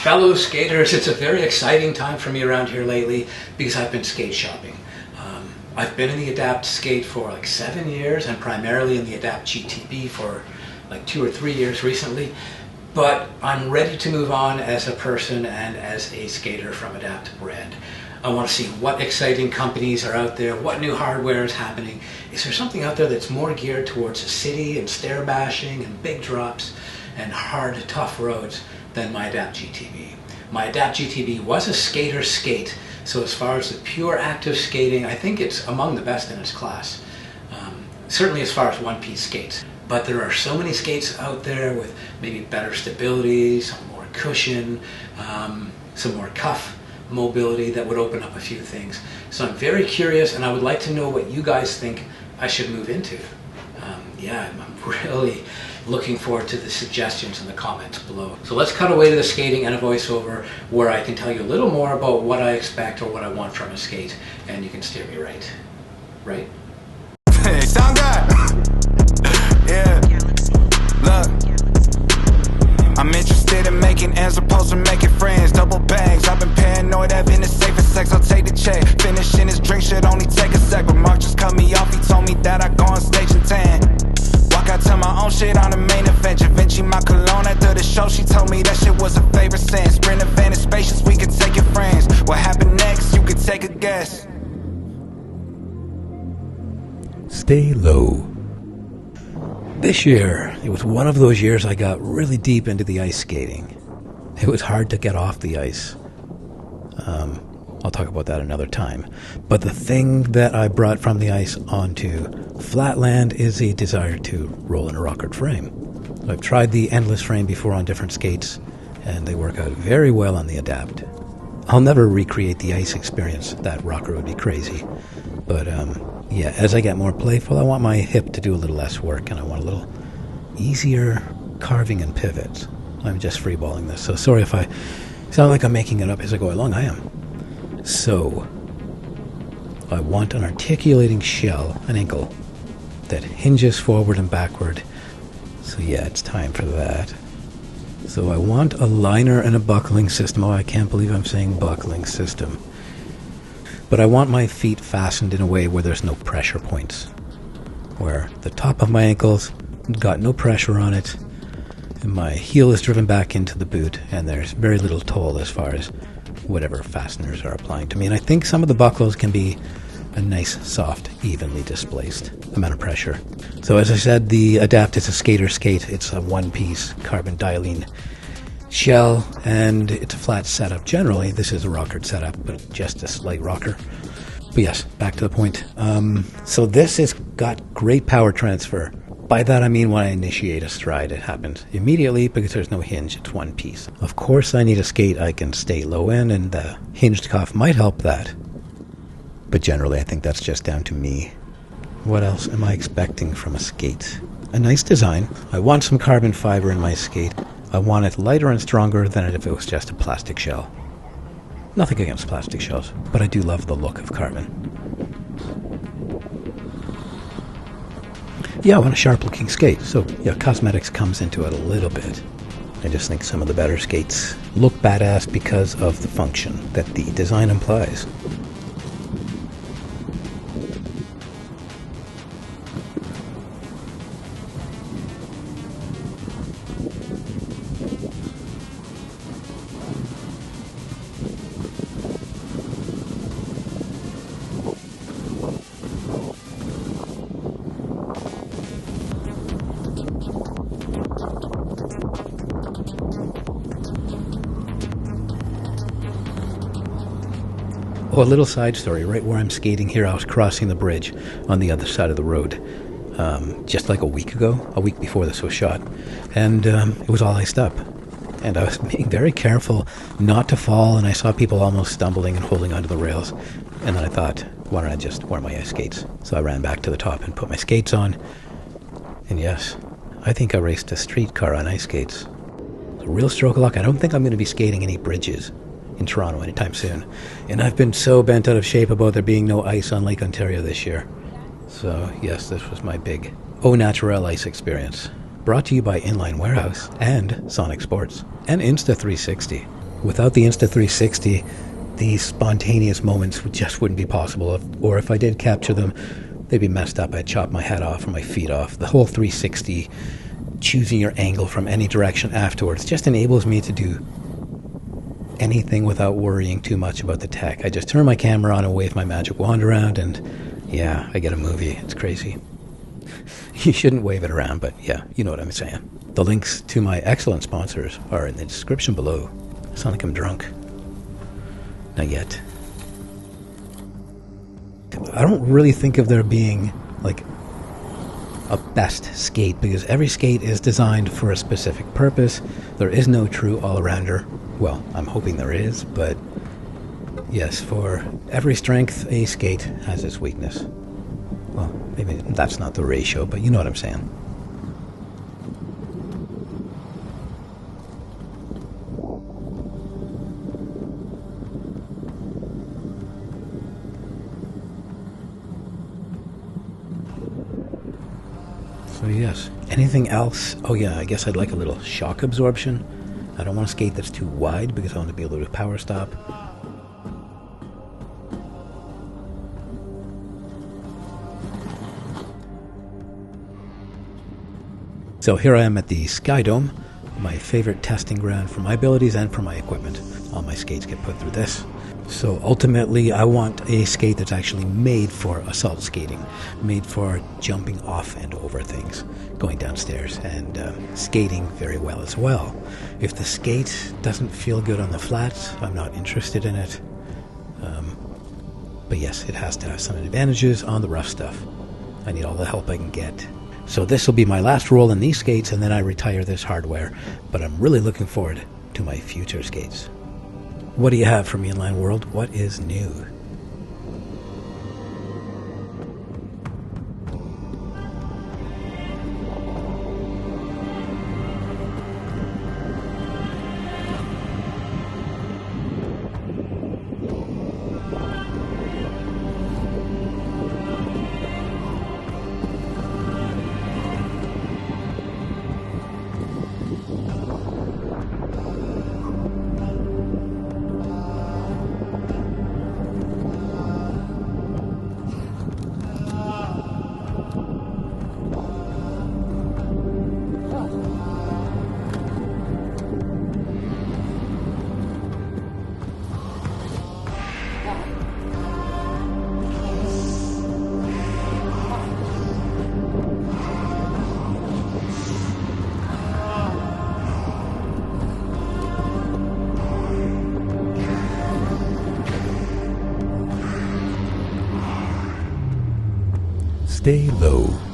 Fellow skaters, it's a very exciting time for me around here lately because I've been skate shopping. I've been in the Adapt skate for like 7 years and primarily in the Adapt GTB for like 2 or 3 years recently. But I'm ready to move on as a person and as a skater from Adapt brand. I want to see what exciting companies are out there, what new hardware is happening. Is there something out there that's more geared towards the city and stair bashing and big drops and hard, tough roads than my Adapt GTB? My Adapt GTB was a skater's skate, so as far as the pure active skating, I think it's among the best in its class. Certainly as far as one-piece skates. But there are so many skates out there with maybe better stability, some more cushion, some more cuff mobility that would open up a few things. So I'm very curious, and I would like to know what you guys think I should move into. I'm really looking forward to the suggestions in the comments below. So let's cut away to the skating and a voiceover where I can tell you a little more about what I expect or what I want from a skate, and you can steer me right. Right? Hey, sound good. Yeah. Look. I'm interested in making ends opposed to making friends. Double bags, I've been paranoid, having the safest sex. I'll take the check. Finishing his drink should only take a sec. But Mark just cut me off, he told me that I go on stage and tan. Walk out to my own shit on the main event. Da Vinci my cologne after the show, she told me that shit was a favorite sin. Sprint event is spacious, we could take your friends. What happened next, you could take a guess. Stay low. This year, it was one of those years I got really deep into the ice skating. It was hard to get off the ice. I'll talk about that another time. But the thing that I brought from the ice onto flatland is a desire to roll in a rockered frame. I've tried the endless frame before on different skates, and they work out very well on the Adapt. I'll never recreate the ice experience. That rocker would be crazy. But as I get more playful, I want my hip to do a little less work, and I want a little easier carving and pivots. I'm just freeballing this, so sorry if I sound like I'm making it up as I go along. I am. So, I want an articulating shell, an ankle, that hinges forward and backward. So yeah, it's time for that. So I want a liner and a buckling system. Oh, I can't believe I'm saying buckling system. But I want my feet fastened in a way where there's no pressure points. Where the top of my ankle's got no pressure on it, and my heel is driven back into the boot, and there's very little toll as far as whatever fasteners are applying to me. And I think some of the buckles can be a nice, soft, evenly displaced amount of pressure. So as I said, the Adapt is a skater skate. It's a one-piece carbon dialine shell, and it's a flat setup. Generally, this is a rockered setup, but just a slight rocker. But yes, back to the point. So this has got great power transfer. By that I mean when I initiate a stride, it happens immediately because there's no hinge, it's one piece. Of course I need a skate I can stay low in, and the hinged cuff might help that. But generally I think that's just down to me. What else am I expecting from a skate? A nice design. I want some carbon fiber in my skate. I want it lighter and stronger than if it was just a plastic shell. Nothing against plastic shells, but I do love the look of carbon. Yeah, I want a sharp-looking skate, so yeah, cosmetics comes into it a little bit. I just think some of the better skates look badass because of the function that the design implies. Oh, a little side story. Right where I'm skating here, I was crossing the bridge on the other side of the road just like a week before this was shot. And it was all iced up. And I was being very careful not to fall, and I saw people almost stumbling and holding onto the rails. And then I thought, why don't I just wear my ice skates? So I ran back to the top and put my skates on. And yes, I think I raced a streetcar on ice skates. A real stroke of luck. I don't think I'm going to be skating any bridges in Toronto anytime soon. And I've been so bent out of shape about there being no ice on Lake Ontario this year. So yes, this was my big au naturel ice experience. Brought to you by Inline Warehouse and Sonic Sports and Insta360. Without the Insta360, these spontaneous moments just wouldn't be possible. Or if I did capture them, they'd be messed up. I'd chop my head off or my feet off. The whole 360, choosing your angle from any direction afterwards, just enables me to do anything without worrying too much about the tech. I just turn my camera on and wave my magic wand around, and yeah, I get a movie. It's crazy. You shouldn't wave it around, but yeah, you know what I'm saying. The links to my excellent sponsors are in the description below. I sound like I'm drunk. Not yet. I don't really think of there being like a best skate, because every skate is designed for a specific purpose. There is no true all-arounder. Well, I'm hoping there is, but yes, for every strength, a skate has its weakness. Well, maybe that's not the ratio, but you know what I'm saying. So yes. Anything else? Oh yeah, I guess I'd like a little shock absorption. I don't want a skate that's too wide because I want to be able to power stop. So here I am at the Sky Dome, my favorite testing ground for my abilities and for my equipment. All my skates get put through this. So ultimately, I want a skate that's actually made for assault skating, made for jumping off and over things, going downstairs, and skating very well as well. If the skate doesn't feel good on the flats, I'm not interested in it. But yes, it has to have some advantages on the rough stuff. I need all the help I can get. So this will be my last roll in these skates, and then I retire this hardware. But I'm really looking forward to my future skates. What do you have for me, Inline World? What is new? Stay low.